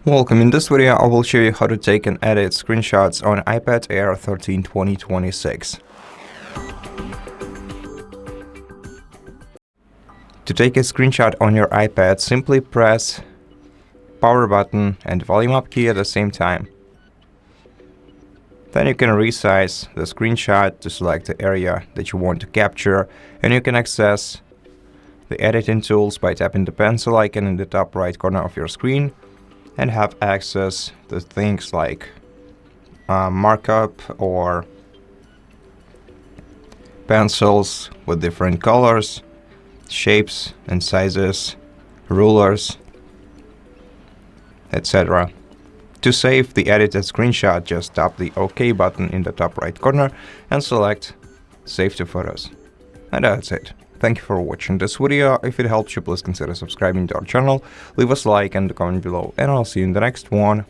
Welcome. In this video, I will show you how to take and edit screenshots on iPad Air 13 2026. To take a screenshot on your iPad, simply press power button and volume up key at the same time. Then you can resize the screenshot to select the area that you want to capture, and you can access the editing tools by tapping the pencil icon in the top right corner of your screen and have access to things like markup or pencils with different colors, shapes and sizes, rulers, etc. To save the edited screenshot, just tap the OK button in the top right corner and select Save to Photos. And that's it. Thank you for watching this video. If it helps you, please consider subscribing to our channel, leave us a like and a comment below, and I'll see you in the next one.